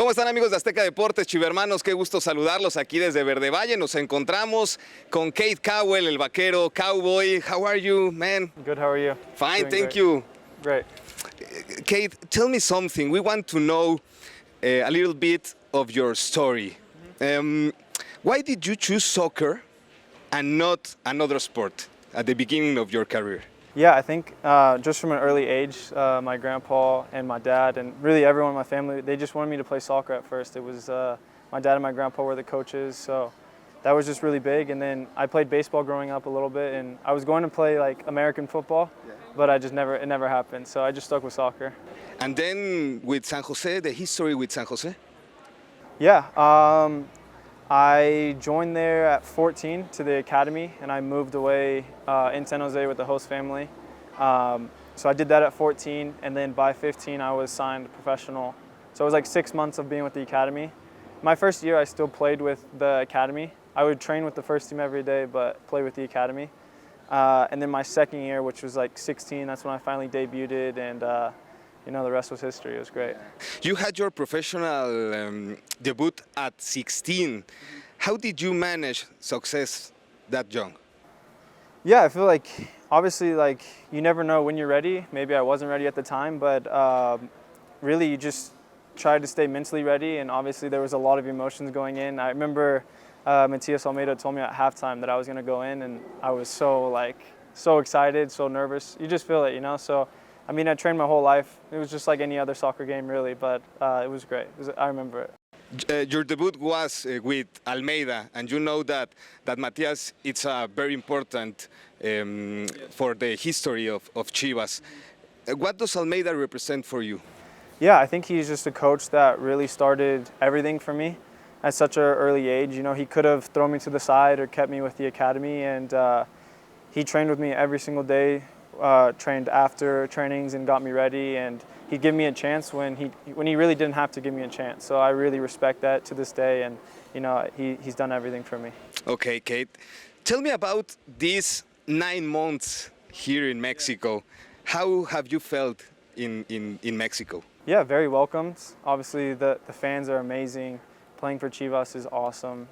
¿Cómo están, amigos de Azteca Deportes, chivermanos? Qué gusto saludarlos aquí desde Verde Valle. Nos encontramos con Cade Cowell, el vaquero cowboy. How are you, man? Good, how are you? Fine, Doing thank great. you. Great. Cade, tell me something. We want to know a little bit of your story. Why did you choose soccer and not another sport at the beginning of your career? Yeah, I think just from an early age, my grandpa and my dad and really everyone in my family, they just wanted me to play soccer at first. It was my dad and my grandpa were the coaches, so that was just really big. And then I played baseball growing up a little bit, and I was going to play like American football, but it never happened. So I just stuck with soccer. And then with San Jose, the history with San Jose? Yeah, I joined there at 14 to the academy, and I moved away in San Jose with the host family. So I did that at 14, and then by 15 I was signed professional. So it was like 6 months of being with the academy. My first year I still played with the academy. I would train with the first team every day, but play with the academy. And then my second year, which was like 16, that's when I finally debuted, and the rest was history. It was great. You had your professional debut at 16. How did you manage success that young? Yeah, I feel like obviously like you never know when you're ready. Maybe I wasn't ready at the time, but really you just tried to stay mentally ready, and obviously there was a lot of emotions going in. I remember Matias Almeida told me at halftime that I was going to go in, and I was so excited, so nervous. You just feel it, So I mean, I trained my whole life. It was just like any other soccer game, really, but it was great. I remember it. Your debut was with Almeida, and you know that Matias, it's very important for the history of Chivas. What does Almeida represent for you? Yeah, I think he's just a coach that really started everything for me at such an early age. He could have thrown me to the side or kept me with the academy, and he trained with me every single day. Trained after trainings and got me ready, and he'd give me a chance when he really didn't have to give me a chance. So I really respect that to this day, and he's done everything for me. Okay, Cade, tell me about these 9 months here in Mexico. How have you felt in Mexico? Yeah, very welcomed. Obviously the fans are amazing. Playing for Chivas is awesome.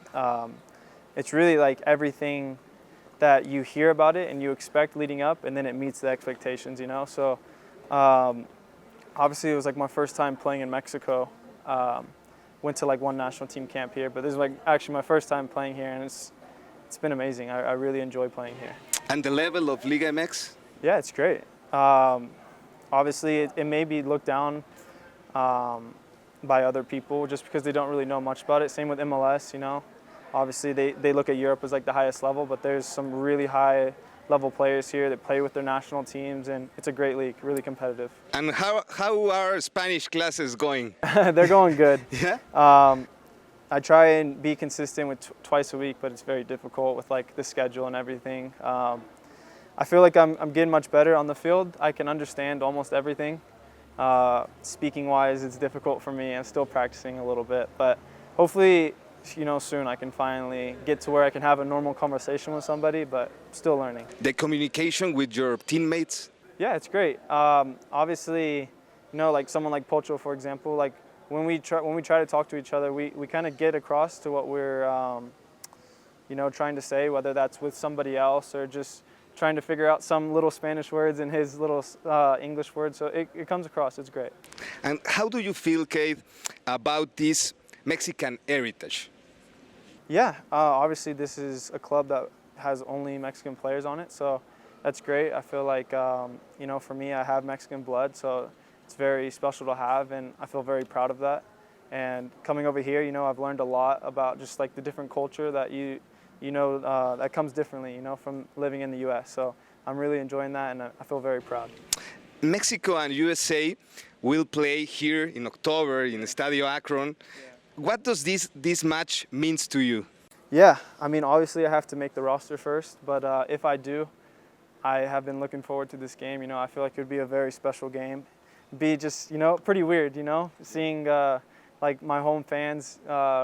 It's really like everything that you hear about it and you expect leading up, and then it meets the expectations, So obviously it was like my first time playing in Mexico. Went to like one national team camp here, but this is like actually my first time playing here, and it's been amazing. I really enjoy playing here. And the level of Liga MX? Yeah, it's great. Obviously it may be looked down by other people just because they don't really know much about it. Same with MLS, Obviously, they look at Europe as like the highest level, but there's some really high level players here that play with their national teams, and it's a great league, really competitive. And how are Spanish classes going? They're going good. Yeah? I try and be consistent with twice a week, but it's very difficult with like the schedule and everything. I feel like I'm getting much better on the field. I can understand almost everything. Speaking-wise, it's difficult for me. I'm still practicing a little bit, but hopefully soon I can finally get to where I can have a normal conversation with somebody, but still learning. The communication with your teammates? Yeah, it's great. Obviously, like someone like Pocho, for example, like when we try to talk to each other, we kind of get across to what we're, trying to say, whether that's with somebody else or just trying to figure out some little Spanish words and his little English words. So it comes across. It's great. And how do you feel, Cade, about this Mexican heritage? Yeah, obviously this is a club that has only Mexican players on it, so that's great. I feel like, for me, I have Mexican blood, so it's very special to have, and I feel very proud of that. And coming over here, I've learned a lot about just like the different culture that that comes differently, from living in the U.S. So I'm really enjoying that, and I feel very proud. Mexico and USA will play here in October in Estadio Akron. What does this match means to you? Yeah, I mean, obviously I have to make the roster first, but if I do, I have been looking forward to this game. I feel like it would be a very special game. Be just, pretty weird, seeing like my home fans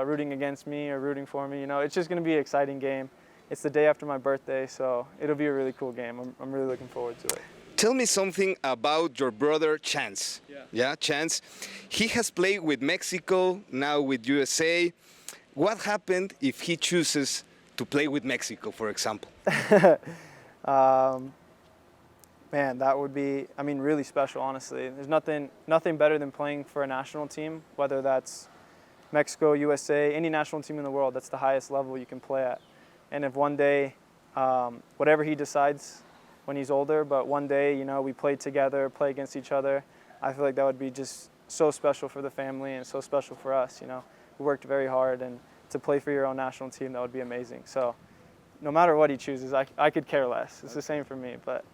rooting against me or rooting for me. It's just going to be an exciting game. It's the day after my birthday, so it'll be a really cool game. I'm really looking forward to it. Tell me something about your brother Chance. Yeah, Chance. He has played with Mexico, now with USA. What happened if he chooses to play with Mexico, for example? Man, that would be, I mean, really special, honestly. There's nothing better than playing for a national team, whether that's Mexico, USA, any national team in the world. That's the highest level you can play at. And if one day, whatever he decides when he's older, but one day, you know, we play together, play against each other, I feel like that would be just so special for the family and so special for us, you know. We worked very hard, and to play for your own national team, that would be amazing. So no matter what he chooses, I could care less. It's the same for me, but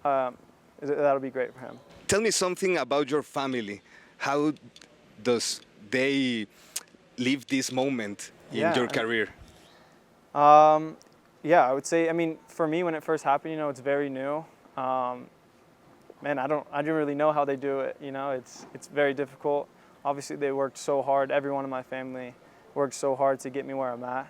that'll be great for him. Tell me something about your family. How does they live this moment in your career? Yeah, I would say, I mean, for me, when it first happened, you know, it's very new. Man, I didn't really know how they do it, you know, it's very difficult. Obviously, they worked so hard. Everyone in my family worked so hard to get me where I'm at,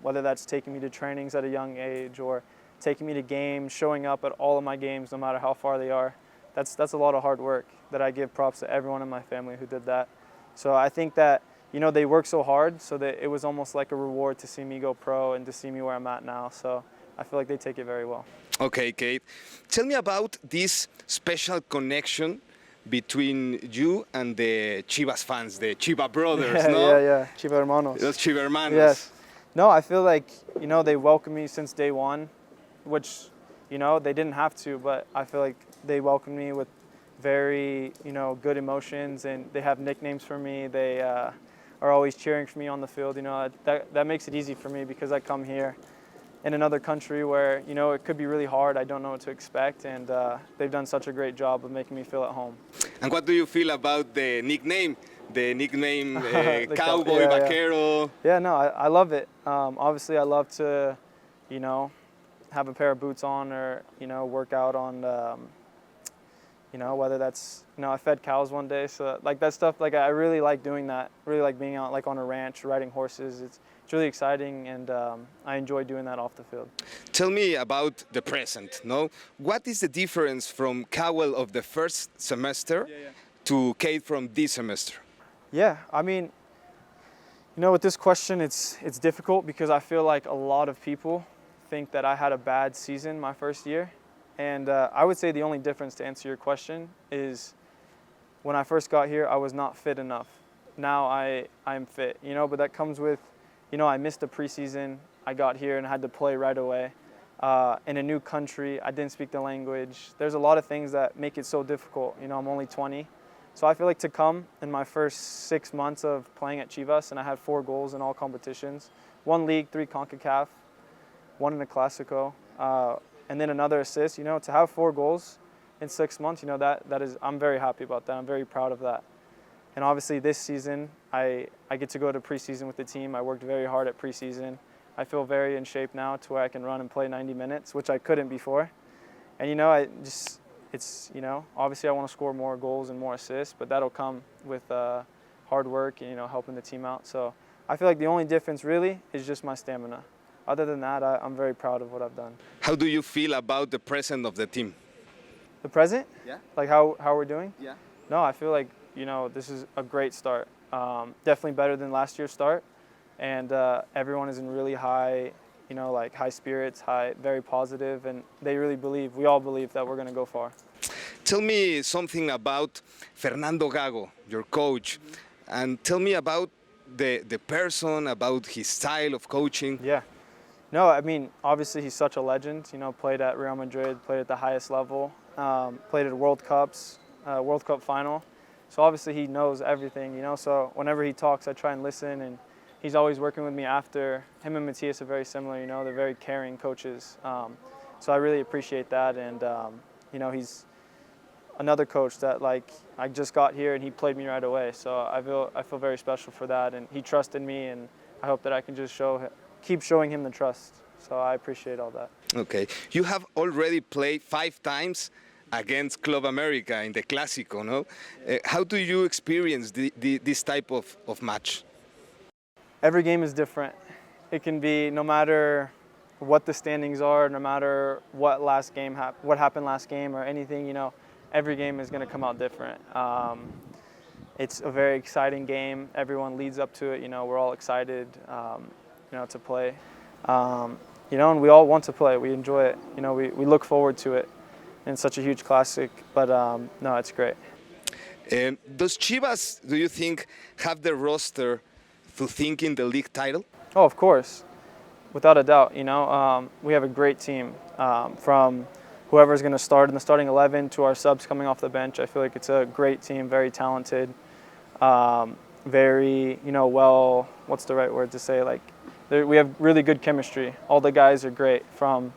whether that's taking me to trainings at a young age or taking me to games, showing up at all of my games, no matter how far they are. That's a lot of hard work that I give props to everyone in my family who did that. So I think that, you know, they work so hard so that it was almost like a reward to see me go pro and to see me where I'm at now. So I feel like they take it very well. Okay, Cade. Tell me about this special connection between you and the Chivas fans, the Chiva brothers, no? Yeah. Chiva hermanos. Los Chiva hermanos. Yes. No, I feel like, you know, they welcomed me since day one, which, you know, they didn't have to, but I feel like they welcomed me with very, you know, good emotions, and they have nicknames for me. They are always cheering for me on the field. You know, that makes it easy for me because I come here in another country where, you know, it could be really hard. I don't know what to expect, and they've done such a great job of making me feel at home. And what do you feel about the nickname? The nickname Cowboy, Vaquero? Yeah, no, I love it. Obviously, I love to, you know, have a pair of boots on or, you know, work out on, you know, whether that's, you know, I fed cows one day. So like that stuff, like I really like doing that. Really like being out like on a ranch, riding horses. It's really exciting, and I enjoy doing that off the field. Tell me about the present, no? What is the difference from Cowell of the first semester to Cade from this semester? Yeah, I mean, you know, with this question, it's difficult because I feel like a lot of people think that I had a bad season my first year. And I would say the only difference, to answer your question, is when I first got here, I was not fit enough. Now I'm fit, you know, but that comes with, you know, I missed a preseason. I got here and had to play right away. In a new country, I didn't speak the language. There's a lot of things that make it so difficult. You know, I'm only 20. So I feel like to come in my first 6 months of playing at Chivas, and I had 4 goals in all competitions, 1 league, 3 CONCACAF, 1 in the Clásico, and then another assist. You know, to have 4 goals in 6 months, you know, that is, I'm very happy about that. I'm very proud of that. And obviously this season, I get to go to preseason with the team. I worked very hard at preseason. I feel very in shape now to where I can run and play 90 minutes, which I couldn't before. And, you know, it's, you know, obviously I want to score more goals and more assists, but that'll come with hard work and, you know, helping the team out. So I feel like the only difference really is just my stamina. Other than that, I'm very proud of what I've done. How do you feel about the present of the team? The present? Yeah. Like how we're doing? Yeah. No, I feel like, you know, this is a great start. Definitely better than last year's start. And everyone is in really high, you know, like high spirits, very positive, and they really believe, we all believe that we're going to go far. Tell me something about Fernando Gago, your coach, and tell me about the person, about his style of coaching. Yeah. No, I mean, obviously he's such a legend, you know, played at Real Madrid, played at the highest level, played at World Cups, World Cup final. So obviously he knows everything, you know, so whenever he talks, I try and listen, and he's always working with me after. Him and Matthias are very similar, you know, they're very caring coaches. So I really appreciate that, and, you know, he's another coach that, like, I just got here and he played me right away. So I feel very special for that, and he trusted me, and I hope that I can just keep showing him the trust. So I appreciate all that. Okay. You have already played 5 times against Club America in the Clásico, no? How do you experience this type of match? Every game is different. It can be, no matter what the standings are, no matter what what happened last game or anything, you know, every game is going to come out different. It's a very exciting game. Everyone leads up to it. You know, we're all excited, you know, to play. You know, and we all want to play. We enjoy it. You know, we look forward to it. And it's such a huge classic, but no, it's great. Does Chivas, do you think, have the roster to think in the league title? Oh, of course. Without a doubt, you know, we have a great team from whoever's going to start in the starting 11 to our subs coming off the bench. I feel like it's a great team, very talented, very, you know, well, what's the right word to say? Like, we have really good chemistry. All the guys are great from,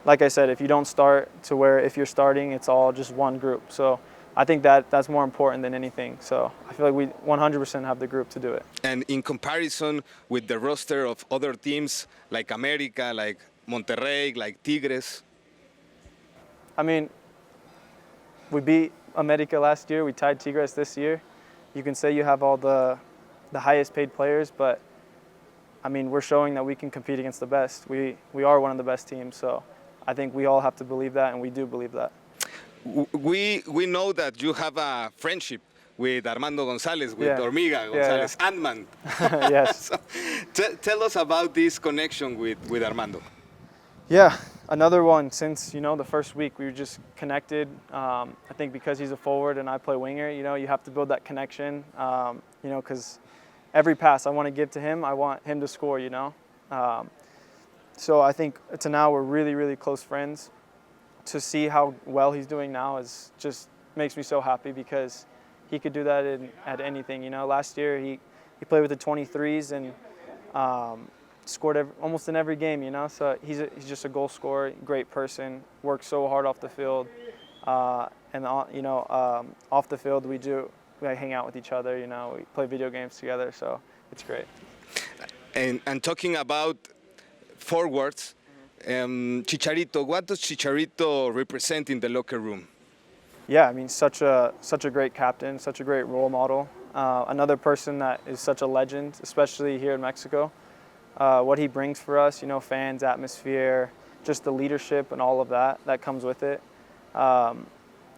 like I said, if you don't start to where if you're starting, it's all just one group. So I think that's more important than anything. So I feel like we 100% have the group to do it. And in comparison with the roster of other teams like America, like Monterrey, like Tigres? I mean, we beat America last year. We tied Tigres this year. You can say you have all the highest paid players, but I mean, we're showing that we can compete against the best. We are one of the best teams, so I think we all have to believe that, and we do believe that. We know that you have a friendship with Armando Gonzalez, with Hormiga Gonzalez, Ant-Man. Yes. So, tell us about this connection with Armando. Yeah, another one. Since, you know, the first week, we were just connected. I think because he's a forward and I play winger, you know, you have to build that connection, you know, because every pass I want to give to him, I want him to score, you know. So I think to now we're really, really close friends. To see how well he's doing now is just makes me so happy because he could do that at anything, you know. Last year he played with the 23s and scored almost in every game, you know. So he's just a goal scorer, great person, works so hard off the field, and you know, off the field we hang out with each other, you know. We play video games together, so it's great. And talking about forwards, Chicharito, what does Chicharito represent in the locker room? Yeah, I mean, such a great captain, such a great role model. Another person that is such a legend, especially here in Mexico. What he brings for us, you know, fans, atmosphere, just the leadership and all of that comes with it.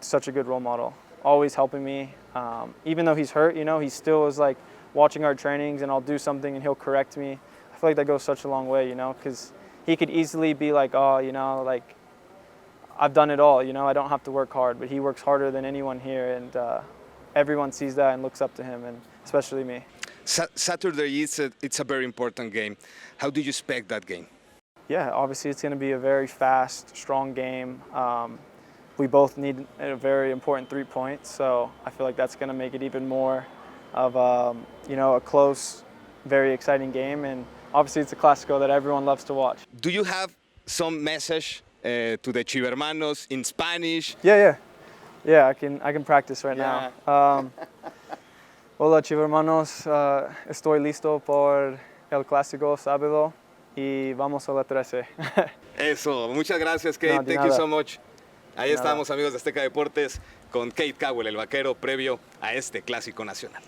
Such a good role model. Always helping me. Even though he's hurt, you know, he still is like watching our trainings and I'll do something and he'll correct me. I feel like that goes such a long way, you know, because he could easily be like, oh, you know, like, I've done it all, you know, I don't have to work hard, but he works harder than anyone here, and everyone sees that and looks up to him, and especially me. Saturday, it's a very important game. How do you expect that game? Yeah, obviously it's going to be a very fast, strong game. We both need a very important 3 points, so I feel like that's going to make it even more of, you know, a close, very exciting game, and obviously it's a Clásico that everyone loves to watch. Do you have some message to the Chivermanos in Spanish? Yeah, I can practice right now. Hola Chivermanos, estoy listo por el Clásico sábado y vamos a la 13. Eso, muchas gracias, Cade. Thank you so much. Ahí estamos, amigos de Azteca Deportes, con Cade Cowell, el vaquero, previo a este Clásico Nacional.